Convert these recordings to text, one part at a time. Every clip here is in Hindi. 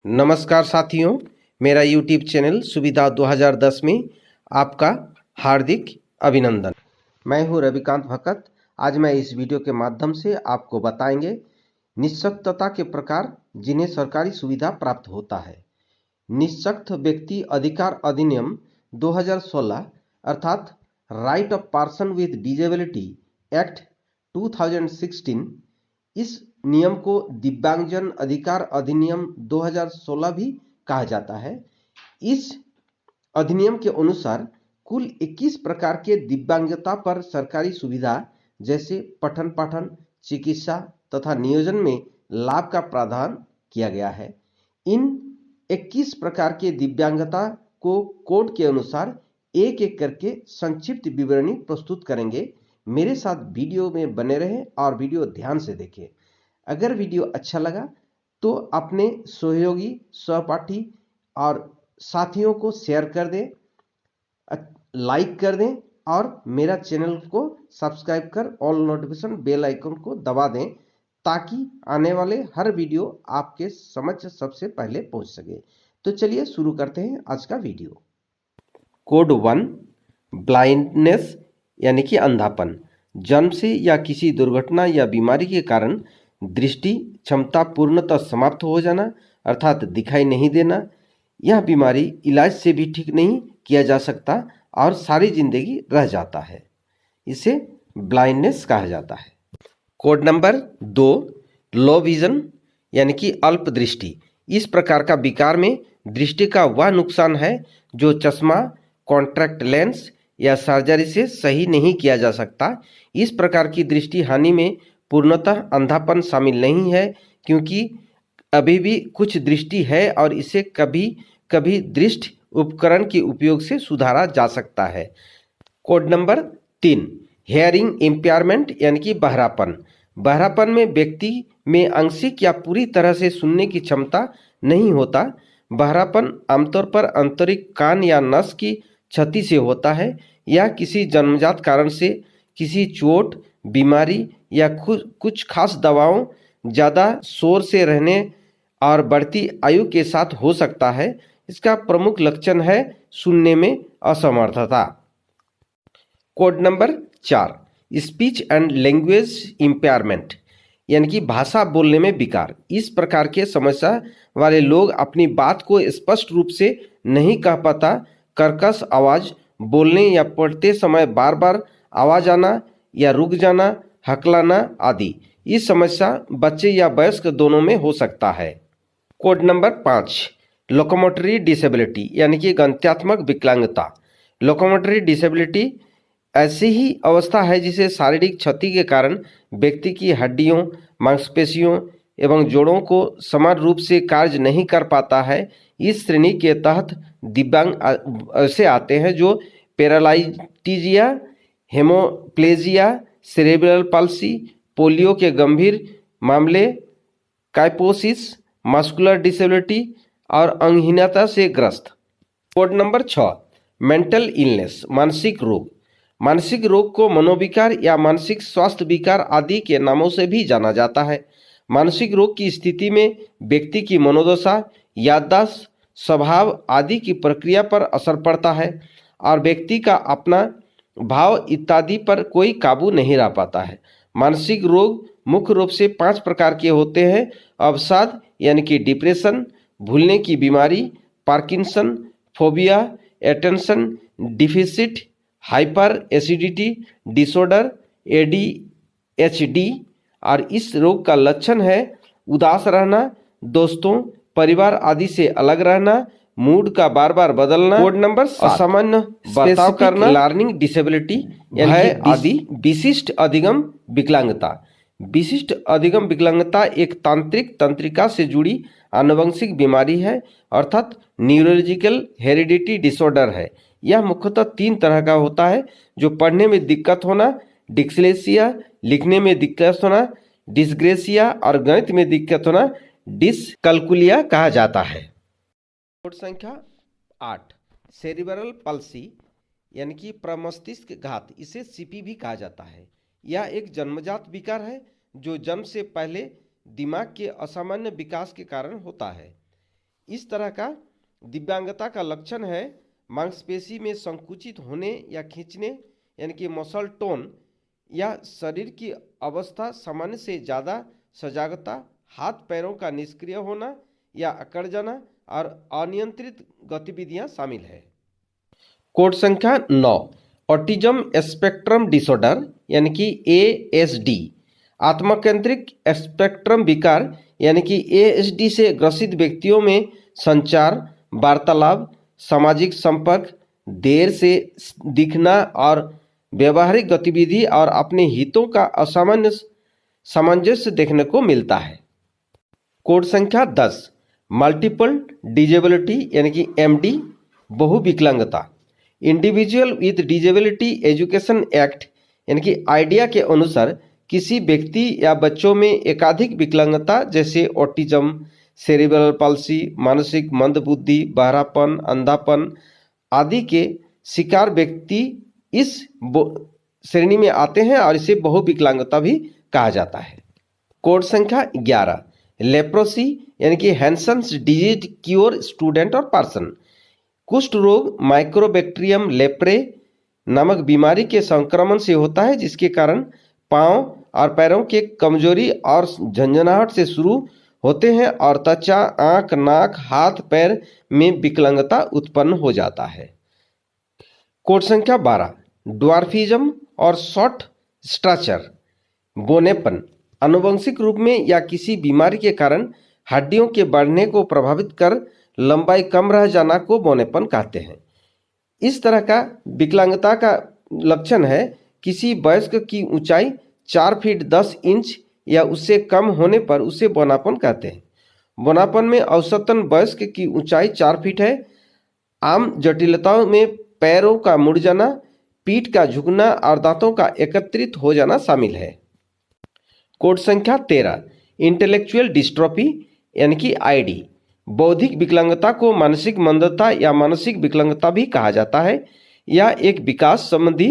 नमस्कार साथियों, मेरा यूट्यूब चैनल सुविधा 2010 में आपका हार्दिक अभिनंदन। मैं हूं रविकांत भगत। आज मैं इस वीडियो के माध्यम से आपको बताएंगे निःशक्तता के प्रकार जिन्हें सरकारी सुविधा प्राप्त होता है। निःशक्त व्यक्ति अधिकार अधिनियम 2016 अर्थात right of person with disability act 2016, इस नियम को दिव्यांगजन अधिकार अधिनियम 2016 भी कहा जाता है। इस अधिनियम के अनुसार कुल 21 प्रकार के दिव्यांगता पर सरकारी सुविधा जैसे पठन पाठन, चिकित्सा तथा नियोजन में लाभ का प्रावधान किया गया है। इन 21 प्रकार के दिव्यांगता को कोड के अनुसार एक एक करके संक्षिप्त विवरणी प्रस्तुत करेंगे। मेरे साथ वीडियो में बने रहें और वीडियो ध्यान से देखें। अगर वीडियो अच्छा लगा तो अपने सहयोगी, सहपाठी और साथियों को शेयर कर दें, लाइक कर दें और मेरा चैनल को सब्सक्राइब कर ऑल नोटिफिकेशन बेल आइकन को दबा दें ताकि आने वाले हर वीडियो आपके समक्ष सबसे पहले पहुंच सके। तो चलिए शुरू करते हैं आज का वीडियो। कोड 1, ब्लाइंडनेस यानी कि अंधापन। जन्म से या किसी दुर्घटना या बीमारी के कारण दृष्टि क्षमता पूर्णतः समाप्त हो जाना अर्थात दिखाई नहीं देना। यह बीमारी इलाज से भी ठीक नहीं किया जा सकता और सारी जिंदगी रह जाता है। इसे ब्लाइंडनेस कहा जाता है। कोड नंबर 2, लो विजन यानी कि अल्प दृष्टि। इस प्रकार का विकार में दृष्टि का वह नुकसान है जो चश्मा, कॉन्टैक्ट लेंस या सर्जरी से सही नहीं किया जा सकता। इस प्रकार की दृष्टि हानि में पूर्णतः अंधापन शामिल नहीं है, क्योंकि अभी भी कुछ दृष्टि है और इसे कभी कभी दृष्टि उपकरण के उपयोग से सुधारा जा सकता है। कोड नंबर 3, हेयरिंग इम्पेयरमेंट यानी कि बहरापन। बहरापन में व्यक्ति में आंशिक या पूरी तरह से सुनने की क्षमता नहीं होता। बहरापन आमतौर पर आंतरिक कान या नस की क्षति से होता है या किसी जन्मजात कारण से, किसी चोट, बीमारी या कुछ खास दवाओं, ज़्यादा शोर से रहने और बढ़ती आयु के साथ हो सकता है। इसका प्रमुख लक्षण है सुनने में असमर्थता। Code number 4, speech and language impairment यानी कि भाषा बोलने में विकार। इस प्रकार के समस्या वाले लोग अपनी बात को स्पष्ट रूप से नहीं कह पाता। कर्कश आवाज़, बोलने या पढ़ते समय बार बार आवाज़ आना या रुक जाना, हकलाना आदि। इस समस्या बच्चे या वयस्क दोनों में हो सकता है। कोड नंबर 5, लोकोमोटरी डिसेबिलिटी यानी कि गंत्यात्मक विकलांगता। लोकोमोटरी डिसेबिलिटी ऐसी ही अवस्था है जिसे शारीरिक क्षति के कारण व्यक्ति की हड्डियों, मांसपेशियों एवं जोड़ों को समान रूप से कार्य नहीं कर पाता है। इस श्रेणी के तहत दिव्यांग ऐसे आते हैं जो पैरालाइटिजिया, हेमोप्लेजिया, सेरेब्रल पाल्सी, पोलियो के गंभीर मामले, काइपोसिस, मस्कुलर डिसेबिलिटी और अंगहीनता से ग्रस्त। कोड नंबर 6, मेंटल इलनेस मानसिक रोग। मानसिक रोग को मनोविकार या मानसिक स्वास्थ्य विकार आदि के नामों से भी जाना जाता है। मानसिक रोग की स्थिति में व्यक्ति की मनोदशा, याददाश्त, स्वभाव आदि की प्रक्रिया पर असर पड़ता है और व्यक्ति का अपना भाव इत्यादि पर कोई काबू नहीं रह पाता है। मानसिक रोग मुख्य रूप से 5 प्रकार के होते हैं। अवसाद यानी कि डिप्रेशन, भूलने की बीमारी, Parkinson, phobia, attention deficit, hyper acidity disorder, ADHD। और इस रोग का लक्षण है उदास रहना, दोस्तों, परिवार आदि से अलग रहना, मूड का बार बार बदलना। कोड नंबर 7, असामान्य बर्ताव करना, लर्निंग डिसेबिलिटी यानी आदि। विशिष्ट अधिगम विकलांगता। विशिष्ट अधिगम विकलांगता एक तांत्रिक तंत्रिका से जुड़ी आनुवंशिक बीमारी है अर्थात न्यूरोलॉजिकल हेरिडिटी डिसऑर्डर है। यह मुख्यतः 3 तरह का होता है, जो पढ़ने में दिक्कत होना, डिस्लेक्सिया, लिखने में दिक्कत होना, डिस्ग्रेसिया और गणित में दिक्कत होना, डिसकैल्कुलिया कहा जाता है। कोड संख्या 8, सेरिब्रल पाल्सी यानी कि प्रमस्तिष्क घात। इसे CP भी कहा जाता है। यह एक जन्मजात विकार है जो जन्म से पहले दिमाग के असामान्य विकास के कारण होता है। इस तरह का दिव्यांगता का लक्षण है मांसपेशी में संकुचित होने या खींचने यानी कि मसल टोन, या शरीर की अवस्था सामान्य से ज़्यादा सजागता, हाथ पैरों का निष्क्रिय होना या अकड़ जाना और अनियंत्रित गतिविधियां शामिल है। कोड संख्या 9, ऑटिज्म स्पेक्ट्रम डिसऑर्डर यानी कि ASD, आत्मकेंद्रिक स्पेक्ट्रम विकार यानी कि ASD से ग्रसित व्यक्तियों में संचार, वार्तालाप, सामाजिक संपर्क, देर से दिखना और व्यवहारिक गतिविधि और अपने हितों का असामान्य सामंजस्य देखने को मिलता है। कोड संख्या 10, मल्टीपल डिजेबिलिटी यानी कि MD, बहुविकलांगता। Individual with disability education act यानी कि आइडिया के अनुसार किसी व्यक्ति या बच्चों में एकाधिक विकलांगता जैसे ऑटिज्म, सेरिब्रल पाल्सी, मानसिक मंदबुद्धि, बहरापन, अंधापन आदि के शिकार व्यक्ति इस श्रेणी में आते हैं और इसे बहुविकलांगता भी कहा जाता है। कोड संख्या 11, लेप्रोसी यानी कि हैंसन्स डिजीज क्योर स्टूडेंट और पर्सन। कुष्ठ रोग माइक्रोबैक्टीरियम लेप्रे नामक बीमारी के संक्रमण से होता है, जिसके कारण पांव और पैरों के कमजोरी और झंझनाहट से शुरू होते हैं और त्वचा, आंख, नाक, हाथ, पैर में विकलांगता उत्पन्न हो जाता है। कोड संख्या 12, ड्वार्फिज्म और शॉर्ट स्ट्रक्चर, बोनेपन। आनुवंशिक रूप में या किसी बीमारी के कारण हड्डियों के बढ़ने को प्रभावित कर लंबाई कम रह जाना को बोनेपन कहते हैं। इस तरह का विकलांगता का लक्षण है किसी वयस्क की ऊंचाई 4 फीट 10 इंच या उससे कम होने पर उसे बौनापन कहते हैं। बौनापन में औसतन वयस्क की ऊंचाई 4 फीट है। आम जटिलताओं में पैरों का मुड़ जाना, पीठ का झुकना और दांतों का एकत्रित हो जाना शामिल है। कोड संख्या 13, इंटेलेक्चुअल डिस्ट्रोफी यानी कि ID, बौद्धिक विकलांगता को मानसिक मंदता या मानसिक विकलांगता भी कहा जाता है। यह एक विकास संबंधी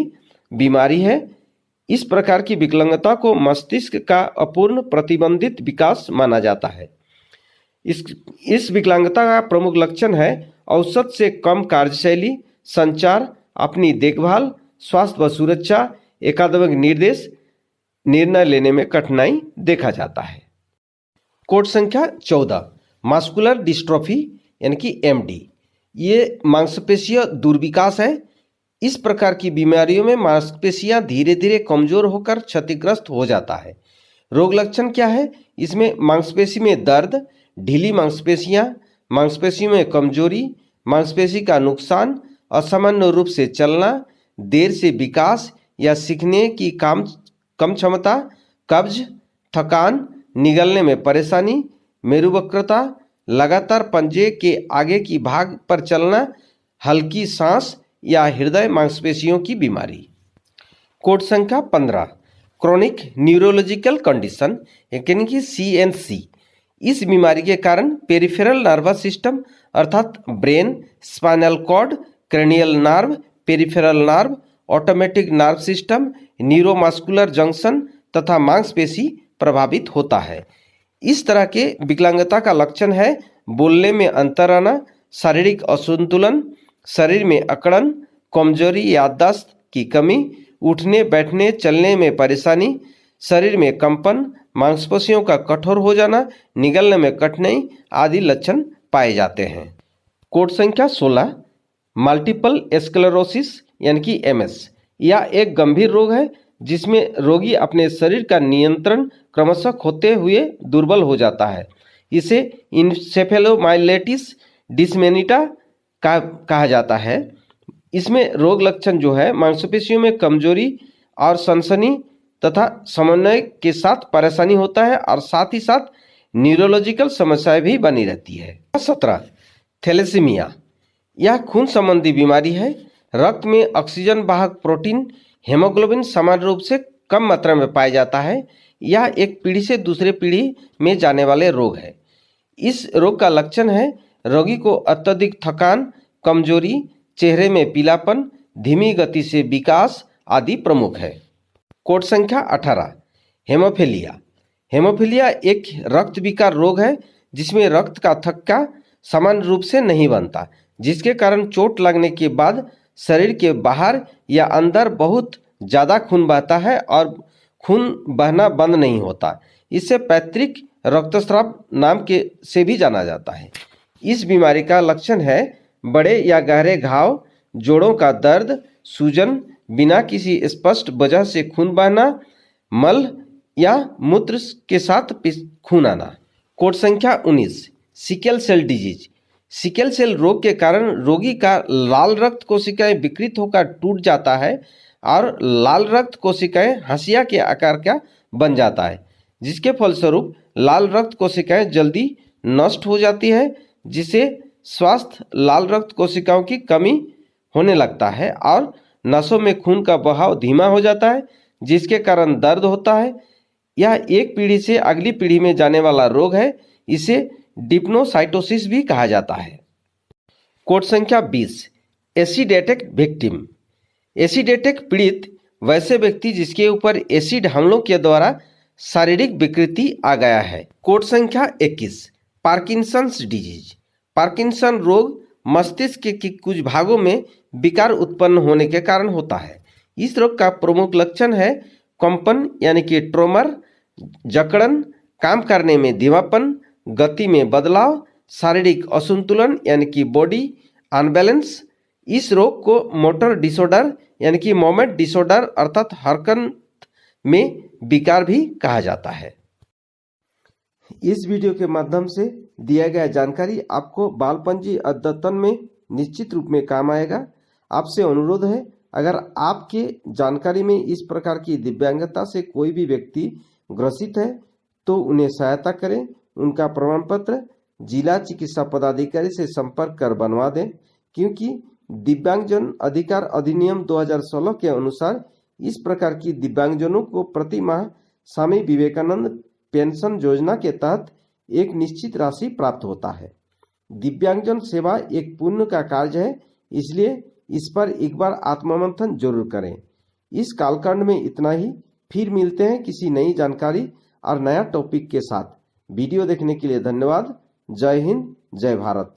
बीमारी है। इस प्रकार की विकलांगता को मस्तिष्क का अपूर्ण प्रतिबंधित विकास माना जाता है। इस विकलांगता का प्रमुख लक्षण है औसत से कम कार्यशैली, संचार, अपनी देखभाल, स्वास्थ्य व सुरक्षा, एकात्मक निर्देश, निर्णय लेने में कठिनाई देखा जाता है। कोड संख्या 14, मास्कुलर डिस्ट्रोफी यानी कि MD, ये मांसपेशीय दुर्विकास है। इस प्रकार की बीमारियों में मांसपेशियां धीरे धीरे कमजोर होकर क्षतिग्रस्त हो जाता है। रोग लक्षण क्या है? इसमें मांसपेशी में दर्द, ढीली मांसपेशियां, मांसपेशियों में कमजोरी, मांसपेशी का नुकसान, असामान्य रूप से चलना, देर से विकास या सीखने की कम क्षमता, कब्ज, थकान, निगलने में परेशानी, मेरुवक्रता, लगातार पंजे के आगे की भाग पर चलना, हल्की सांस या हृदय मांसपेशियों की बीमारी। कोड संख्या 15, क्रोनिक न्यूरोलॉजिकल कंडीशन यानी कि CNC। इस बीमारी के कारण पेरिफेरल नर्वस सिस्टम अर्थात brain, spinal cord, cranial nerve, peripheral nerve, automatic nerve system, neuromuscular junction तथा मांसपेशी प्रभावित होता है। इस तरह के विकलांगता का लक्षण है बोलने में अंतर आना, शारीरिक असंतुलन, शरीर में अकड़न, कमजोरी, याददाश्त की कमी, उठने बैठने चलने में परेशानी, शरीर में कंपन, मांसपेशियों का कठोर हो जाना, निगलने में कठिनाई आदि लक्षण पाए जाते हैं। कोड संख्या 16, मल्टीपल स्क्लेरोसिस यानी कि MS, यह एक गंभीर रोग है जिसमें रोगी अपने शरीर का नियंत्रण क्रमशः खोते हुए दुर्बल हो जाता है। इसे इंसेफेलोमाइलेटिस डिसमेनिटा कहा जाता है। इसमें रोग लक्षण जो है मांसपेशियों में कमजोरी और सनसनी तथा समन्वय के साथ परेशानी होता है और साथ ही साथ न्यूरोलॉजिकल समस्याएं भी बनी रहती है। 17, थैलेसीमिया, यह खून संबंधी बीमारी है। रक्त में ऑक्सीजन वाहक प्रोटीन हेमोग्लोबिन समान रूप से कम मात्रा में पाया जाता है। यह एक पीढ़ी से दूसरे पीढ़ी में जाने वाले रोग है। इस रोग का लक्षण है रोगी को अत्यधिक थकान, कमजोरी, चेहरे में पीलापन, धीमी गति से विकास आदि प्रमुख है। कोड संख्या 18, हेमोफीलिया। हेमोफीलिया एक रक्त विकार रोग है जिसमें रक्त का थक्का समान रूप से नहीं बनता, जिसके कारण चोट लगने के बाद शरीर के बाहर या अंदर बहुत ज़्यादा खून बहता है और खून बहना बंद नहीं होता। इसे पैतृक रक्तस्राव नाम के से भी जाना जाता है। इस बीमारी का लक्षण है बड़े या गहरे घाव, जोड़ों का दर्द, सूजन, बिना किसी स्पष्ट वजह से खून बहना, मल या मूत्र के साथ खून आना। कोड संख्या 19, sickle cell disease. Sickle cell रोग के कारण रोगी का लाल रक्त कोशिकाएं विकृत होकर टूट जाता है और लाल रक्त कोशिकाएं हंसिया के आकार का बन जाता है, जिसके फलस्वरूप लाल रक्त कोशिकाएं जल्दी नष्ट हो जाती है, जिससे स्वास्थ्य लाल रक्त कोशिकाओं की कमी होने लगता है और नसों में खून का बहाव धीमा हो जाता है, जिसके कारण दर्द होता है। यह एक पीढ़ी से अगली पीढ़ी में जाने वाला रोग है। इसे डिप्नोसाइटोसिस भी कहा जाता है। कोड संख्या 20, एसिडेटिक विक्टिम। एसिडेटिक पीड़ित वैसे व्यक्ति जिसके ऊपर एसिड हमलों के द्वारा शारीरिक विकृति आ गया है। कोड संख्या 21, पार्किंसंस डिजीज। पार्किंसन रोग मस्तिष्क के कुछ भागों में विकार उत्पन्न होने के कारण होता है। इस रोग का प्रमुख लक्षण है कंपन यानी कि ट्रोमर, जकड़न, काम करने में धीमापन, गति में बदलाव, शारीरिक असंतुलन यानी कि बॉडी अनबैलेंस। इस रोग को मोटर डिसऑर्डर यानी कि मोमेंट डिसऑर्डर अर्थात हरकत में विकार भी कहा जाता है। इस वीडियो के माध्यम से दिया गया जानकारी आपको बालपंजी अद्यतन में निश्चित रूप में काम आएगा। आपसे अनुरोध है, अगर आपके जानकारी में इस प्रकार की दिव्यांगता से कोई भी व्यक्ति ग्रसित है तो उन्हें सहायता करें। उनका प्रमाण पत्र जिला चिकित्सा पदाधिकारी से संपर्क कर बनवा दें, क्योंकि दिव्यांगजन अधिकार अधिनियम 2016 के अनुसार इस प्रकार की दिव्यांगजनों को प्रति माह स्वामी विवेकानंद पेंशन योजना के तहत एक निश्चित राशि प्राप्त होता है। दिव्यांगजन सेवा एक पुण्य का कार्य है, इसलिए इस पर एक बार आत्ममंथन जरूर करें। इस कालखंड में इतना ही। फिर मिलते हैं किसी नई जानकारी और नया टॉपिक के साथ। वीडियो देखने के लिए धन्यवाद। जय हिंद, जय भारत।